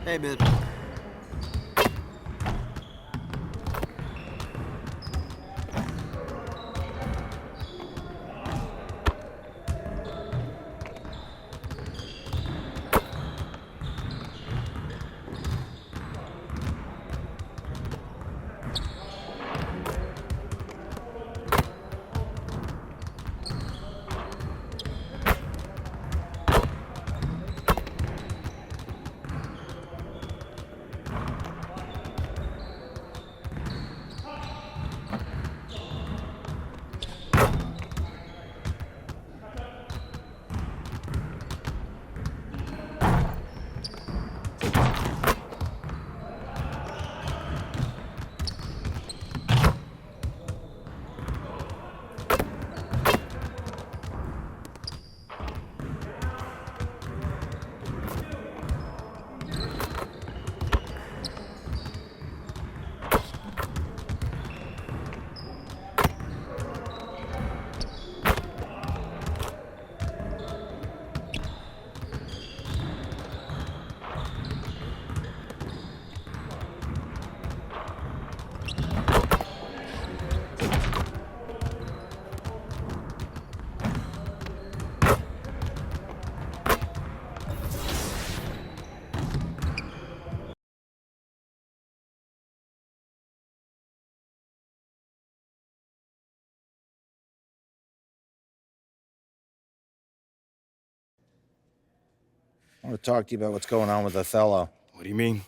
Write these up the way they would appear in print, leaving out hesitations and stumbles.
Hey, man. I want to talk to you about what's going on with Othello. What do you mean?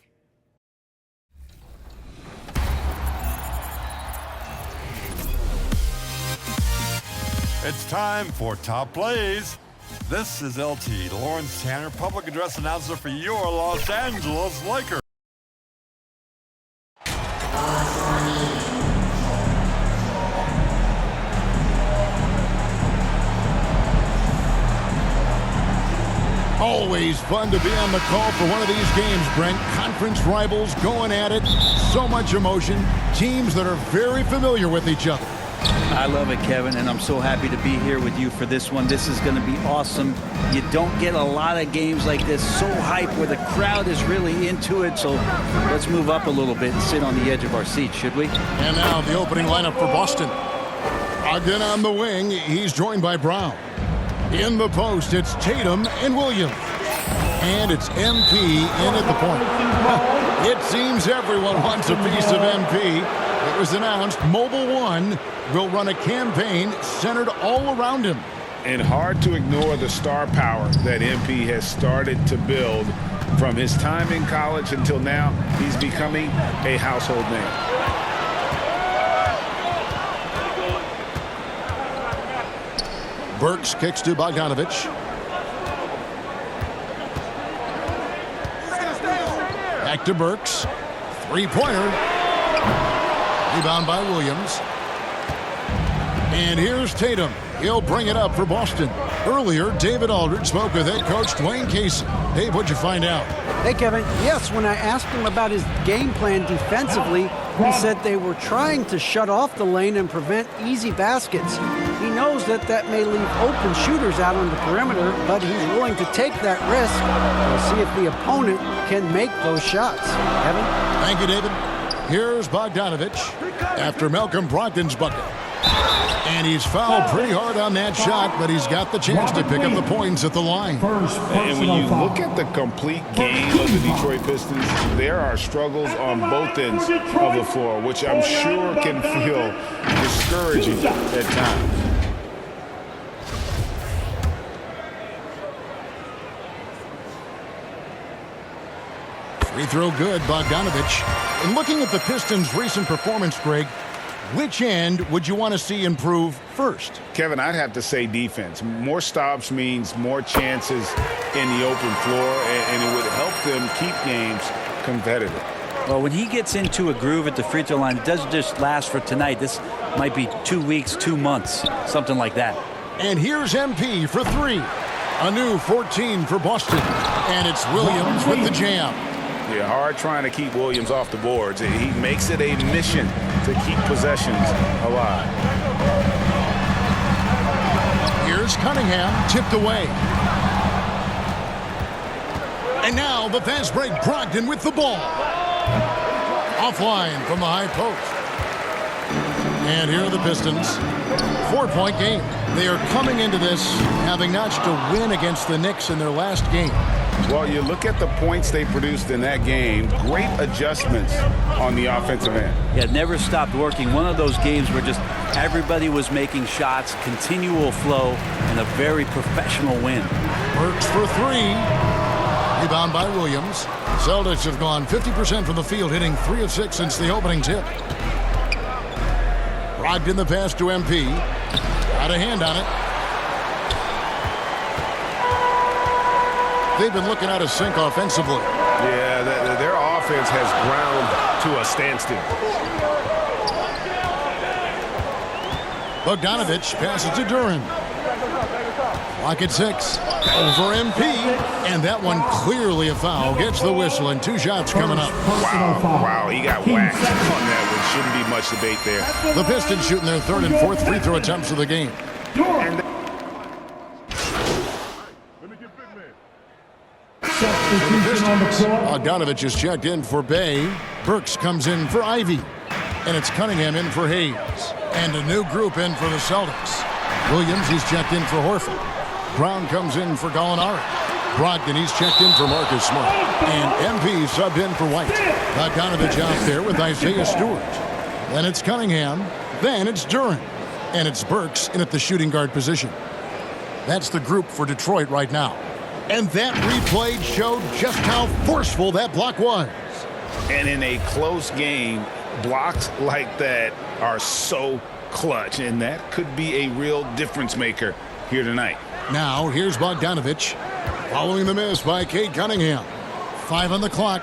It's time for Top Plays. This is LT, Lawrence Tanner, public address announcer for your Los Angeles Lakers. Always fun to be on the call for one of these games, Brent. Conference rivals going at it. So much emotion. Teams that are very familiar with each other. I love it, Kevin, and I'm so happy to be here with you for this one. This is going to be awesome. You don't get a lot of games like this, so hype, where the crowd is really into it. So let's move up a little bit and sit on the edge of our seats, should we? And now the opening lineup for Boston. Again on the wing, he's joined by Brown. In the post, it's Tatum and Williams. And it's MP in at the point. It seems everyone wants a piece of MP. It was announced Mobile One will run a campaign centered all around him. And hard to ignore the star power that MP has started to build. From his time in college until now, he's becoming a household name. Burks kicks to Bogdanovich. Back to Burks. Three-pointer. Rebound by Williams. And here's Tatum. He'll bring it up for Boston. Earlier, David Aldridge spoke with head coach Dwayne Casey. Dave, what'd you find out? Hey, Kevin. Yes, when I asked him about his game plan defensively, he said they were trying to shut off the lane and prevent easy baskets. He knows that may leave open shooters out on the perimeter, but he's willing to take that risk. We'll see if the opponent can make those shots. Kevin? Thank you, David. Here's Bogdanovich after Malcolm Brogdon's bucket. And he's fouled pretty hard on that shot, but he's got the chance to pick up the points at the line. And when you look at the complete game of the Detroit Pistons, there are struggles on both ends of the floor, which I'm sure can feel discouraging at times. Free throw good, Bogdanovich. And looking at the Pistons' recent performance, Greg, which end would you want to see improve first? Kevin, I'd have to say defense. More stops means more chances in the open floor, and it would help them keep games competitive. Well, when he gets into a groove at the free throw line, it doesn't just last for tonight. This might be 2 weeks, 2 months, something like that. And here's MP for three. A new 14 for Boston. And it's Williams with the jam. Yeah, hard trying to keep Williams off the boards. He makes it a mission to keep possessions alive. Here's Cunningham, tipped away. And now the fast break, Brogdon with the ball. Offline from the high post. And here are the Pistons. 4-point game. They are coming into this having notched a win against the Knicks in their last game. Well, you look at the points they produced in that game. Great adjustments on the offensive end. Yeah, it never stopped working. One of those games where just everybody was making shots, continual flow, and a very professional win. Burks for three. Rebound by Williams. Celtics have gone 50% from the field, hitting 3 of 6 since the opening tip. Brogdon the pass to MP. Got a hand on it. They've been looking out of sync offensively. Yeah, their offense has ground to a standstill. Bogdanovich passes to Duran. Clock at 6. Over MP. And that one clearly a foul. Gets the whistle and 2 shots coming up. Wow, he got whacked on that one. Shouldn't be much debate there. The Pistons shooting their 3rd and 4th free throw attempts of the game. Bogdanovich is checked in for Bay. Burks comes in for Ivy. And it's Cunningham in for Hayes. And a new group in for the Celtics. Williams, he's checked in for Horford. Brown comes in for Gallinari. Brogdon, he's checked in for Marcus Smart. And MP subbed in for White. Bogdanovich out there with Isaiah Stewart. Then it's Cunningham. Then it's Duran. And it's Burks in at the shooting guard position. That's the group for Detroit right now. And that replay showed just how forceful that block was. And in a close game, blocks like that are so clutch, and that could be a real difference maker here tonight. Now, here's Bogdanovich. Following the miss by Cade Cunningham. 5 on the clock.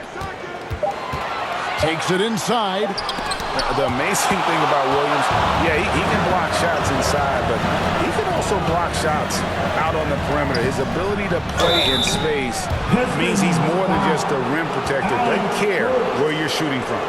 Takes it inside. The amazing thing about Williams, yeah, he can block shots inside, but he can also block shots out on the perimeter. His ability to play in space means he's more than just a rim protector. Doesn't care where you're shooting from.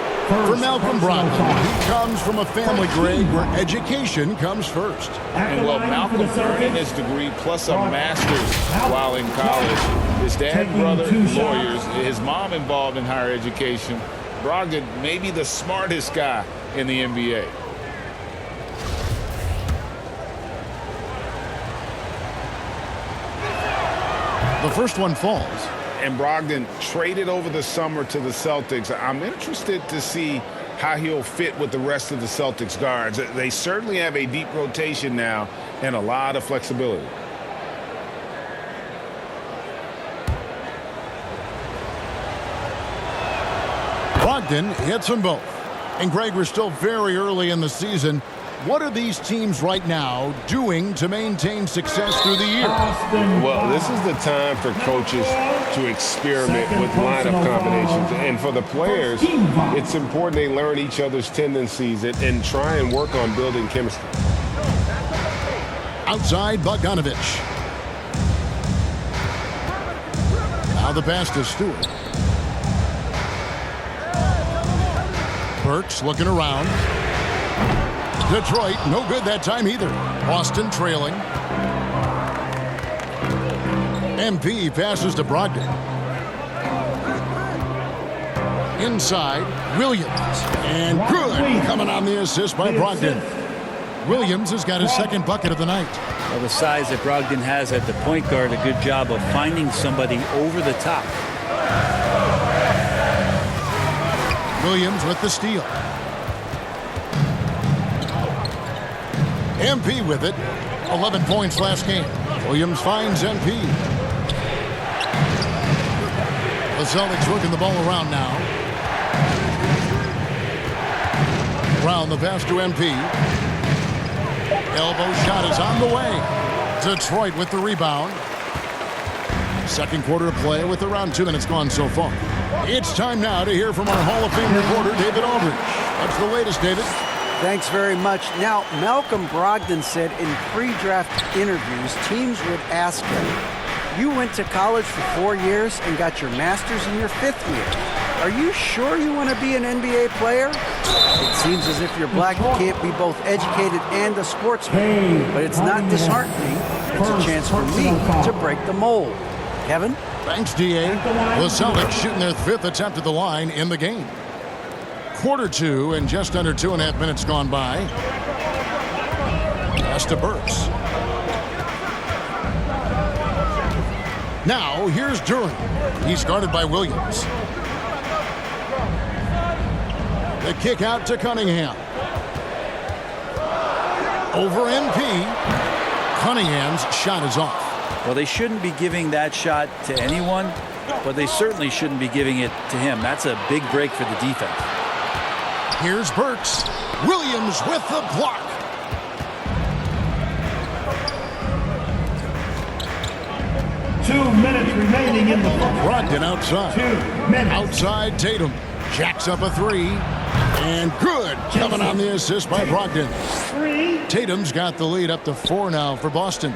For Malcolm Brogdon, he comes from a family, Greg, where education comes first. And well, Malcolm earned his degree plus a master's while in college. His dad, brother, lawyers. His mom involved in higher education. Brogdon may be the smartest guy in the NBA. The first one falls. And Brogdon traded over the summer to the Celtics. I'm interested to see how he'll fit with the rest of the Celtics guards. They certainly have a deep rotation now and a lot of flexibility. Brogdon hits them both. And Greg, we're still very early in the season. What are these teams right now doing to maintain success through the year? Well, this is the time for coaches to experiment with lineup combinations. And for the players, it's important they learn each other's tendencies and try and work on building chemistry. Outside, Bogdanovich. Now the pass to Stewart. Burks looking around. Detroit, no good that time either. Boston trailing. MP passes to Brogdon. Inside, Williams. And good coming on the assist by Brogdon. Williams has got his 2nd bucket of the night. Well, the size that Brogdon has at the point guard, a good job of finding somebody over the top. Williams with the steal. MP with it. 11 points last game. Williams finds MP. The Celtics working the ball around now. Brown the pass to MP. Elbow shot is on the way. Detroit with the rebound. 2nd quarter of play with around 2 minutes gone so far. It's time now to hear from our Hall of Fame reporter, David Aldridge. What's the latest, David? Thanks very much. Now, Malcolm Brogdon said in pre-draft interviews, teams would ask him, you went to college for 4 years and got your master's in your 5th year. Are you sure you want to be an NBA player? It seems as if you're black, you can't be both educated and a sportsman. But it's not disheartening. It's a chance for me to break the mold. Kevin? Thanks, D.A. The Celtics shooting their 5th attempt at the line in the game. Quarter 2 and just under 2.5 minutes gone by. Pass to Burks. Now, here's Duran. He's guarded by Williams. The kick out to Cunningham. Over MP. Cunningham's shot is off. Well, they shouldn't be giving that shot to anyone, but they certainly shouldn't be giving it to him. That's a big break for the defense. Here's Burks. Williams with the block. Two minutes remaining in the first. Brogdon outside. 2 minutes. Outside Tatum. Jacks up a 3. And good. Coming on the assist by Brogdon. 3. Tatum's got the lead up to 4 now for Boston.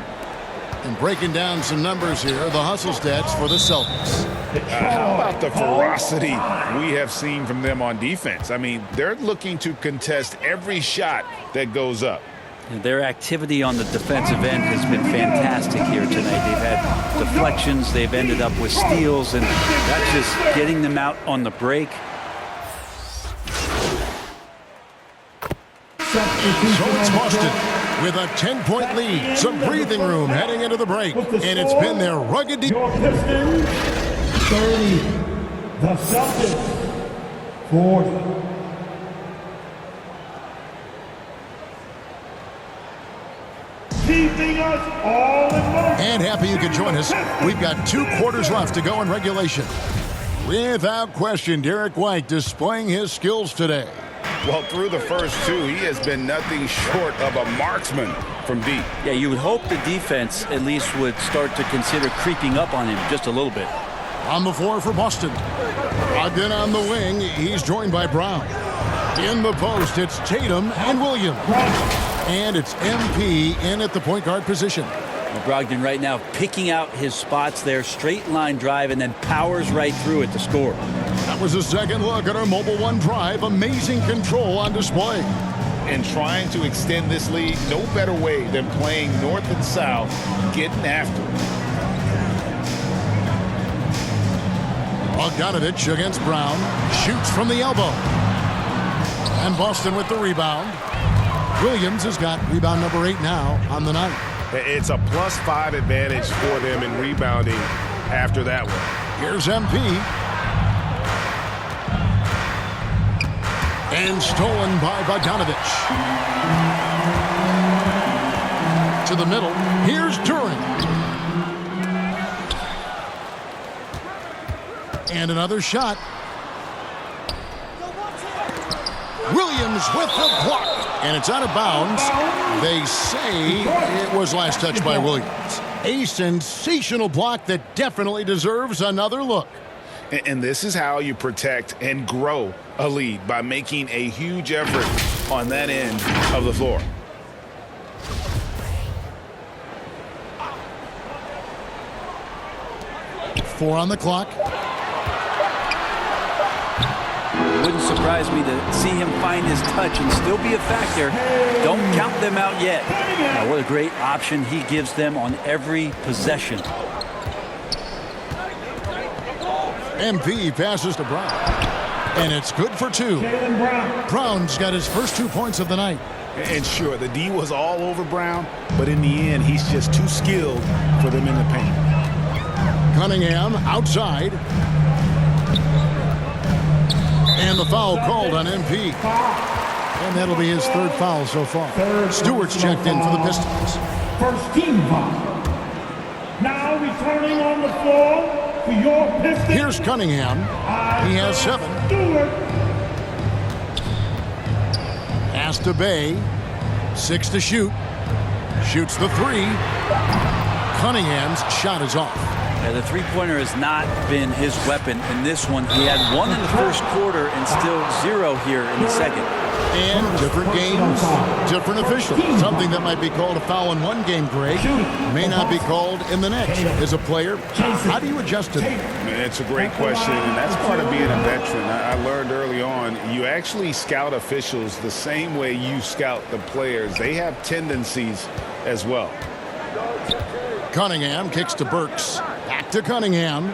And breaking down some numbers here, the hustle stats for the Celtics. How about the ferocity we have seen from them on defense? I mean, they're looking to contest every shot that goes up. And their activity on the defensive end has been fantastic here tonight. They've had deflections, they've ended up with steals, and that's just getting them out on the break. So it's Boston with a 10-point lead. Some breathing room heading into the break. And it's been their rugged defense. Your Pistons 30. The Celtics 40. Keeping us all in motion. And happy you could join us. We've got 2 quarters left to go in regulation. Without question, Derek White displaying his skills today. Well, through the first 2, he has been nothing short of a marksman from deep. Yeah, you would hope the defense at least would start to consider creeping up on him just a little bit. On the floor for Boston. Again on the wing, he's joined by Brown. In the post, it's Tatum and Williams. And it's MP in at the point guard position. Well, Brogdon right now picking out his spots there, straight line drive, and then powers right through it to score. That was a second look at our Mobile One drive. Amazing control on display. And trying to extend this lead, no better way than playing north and south, getting after it. Bogdanovich against Brown. Shoots from the elbow. And Boston with the rebound. Williams has got rebound number 8 now on the night. It's a +5 advantage for them in rebounding after that one. Here's MP. And stolen by Bogdanovich. To the middle. Here's Duran. And another shot. Williams with the block. And it's out of bounds. They say it was last touched by Williams. A sensational block that definitely deserves another look. And this is how you protect and grow a lead, by making a huge effort on that end of the floor. Four on the clock. It wouldn't surprise me to see him find his touch and still be a factor. Don't count them out yet. Now, what a great option he gives them on every possession. MP passes to Brown. And it's good for 2. Brown's got his first 2 points of the night. And sure, the D was all over Brown, but in the end, he's just too skilled for them in the paint. Cunningham outside. And the foul called on MP. And that'll be his 3rd foul so far. Stewart's checked in for the Pistons. First team foul. Now returning on the floor for your Pistons. Here's Cunningham. He has 7. Stewart. Pass to Bay. 6 to shoot. Shoots the 3. Cunningham's shot is off. Yeah, the three-pointer has not been his weapon in this one. He had 1 in the first quarter and still 0 here in the second. And different games, different officials. Something that might be called a foul in one game, Greg, may not be called in the next. As a player, how do you adjust to that? It's a great question, and that's part of being a veteran. I learned early on, you actually scout officials the same way you scout the players. They have tendencies as well. Cunningham kicks to Burks. Back to Cunningham.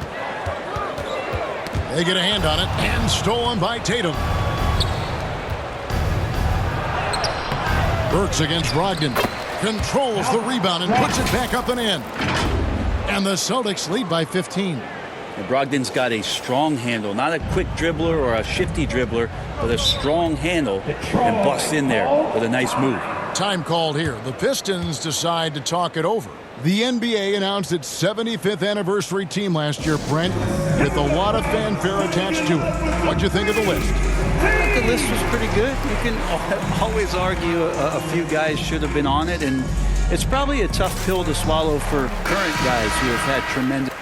They get a hand on it, and stolen by Tatum. Burks against Brogdon. Controls the rebound and puts it back up and in. And the Celtics lead by 15. And Brogdon's got a strong handle, not a quick dribbler or a shifty dribbler, but a strong handle, and busts in there with a nice move. Time called here. The Pistons decide to talk it over. The NBA announced its 75th anniversary team last year, Brent, with a lot of fanfare attached to it. What'd you think of the list? I thought the list was pretty good. You can always argue a few guys should have been on it, and it's probably a tough pill to swallow for current guys who have had tremendous.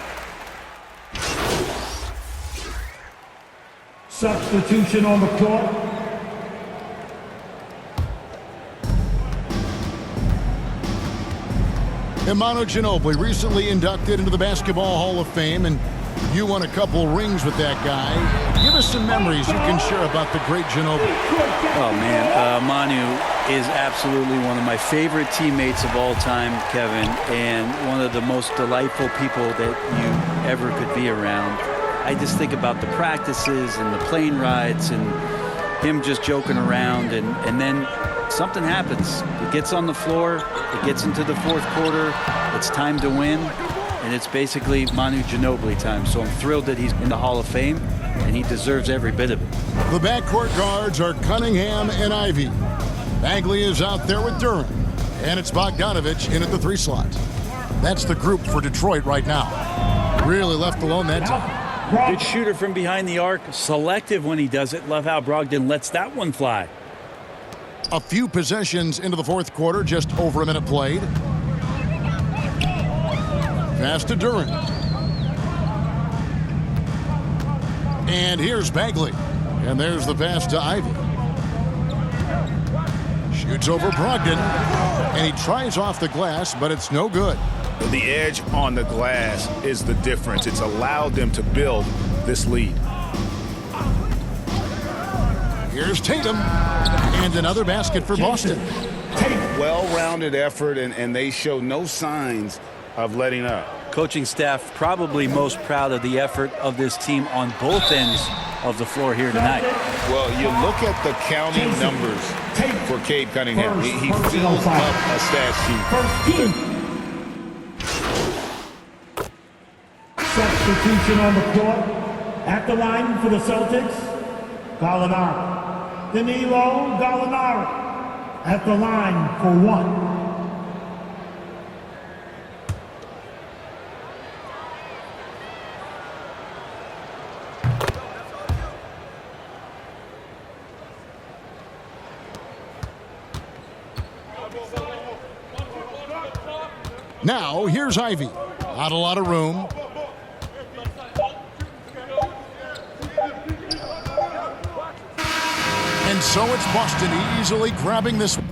Substitution on the court. Manu Ginobili, recently inducted into the Basketball Hall of Fame, and you won a couple rings with that guy. Give us some memories you can share about the great Ginobili. Oh, man. Manu is absolutely one of my favorite teammates of all time, Kevin, and one of the most delightful people that you ever could be around. I just think about the practices and the plane rides and him just joking around, and then something happens. It gets on the floor, it gets into the fourth quarter, it's time to win, and it's basically Manu Ginobili time. So I'm thrilled that he's in the Hall of Fame, and he deserves every bit of it. The backcourt guards are Cunningham and Ivy. Bagley is out there with Duran, and it's Bogdanovich in at the 3 slot. That's the group for Detroit right now. Really left alone that time. Good shooter from behind the arc, selective when he does it. Love how Brogdon lets that one fly. A few possessions into the fourth quarter, just over a minute played. Pass to Duran. And here's Bagley. And there's the pass to Ivy. Shoots over Brogdon. And he tries off the glass, but it's no good. The edge on the glass is the difference. It's allowed them to build this lead. Here's Tatum. And another basket for Boston. Well-rounded effort, and they show no signs of letting up. Coaching staff probably most proud of the effort of this team on both ends of the floor here tonight. Well, you look at the counting numbers for Cade Cunningham. He fills up a stat sheet. Substitution on the court. At the line for the Celtics, Gallinari. Danilo Gallinari. At the line for 1. Now, here's Ivy. Not a lot of room. And so it's Boston easily grabbing this one.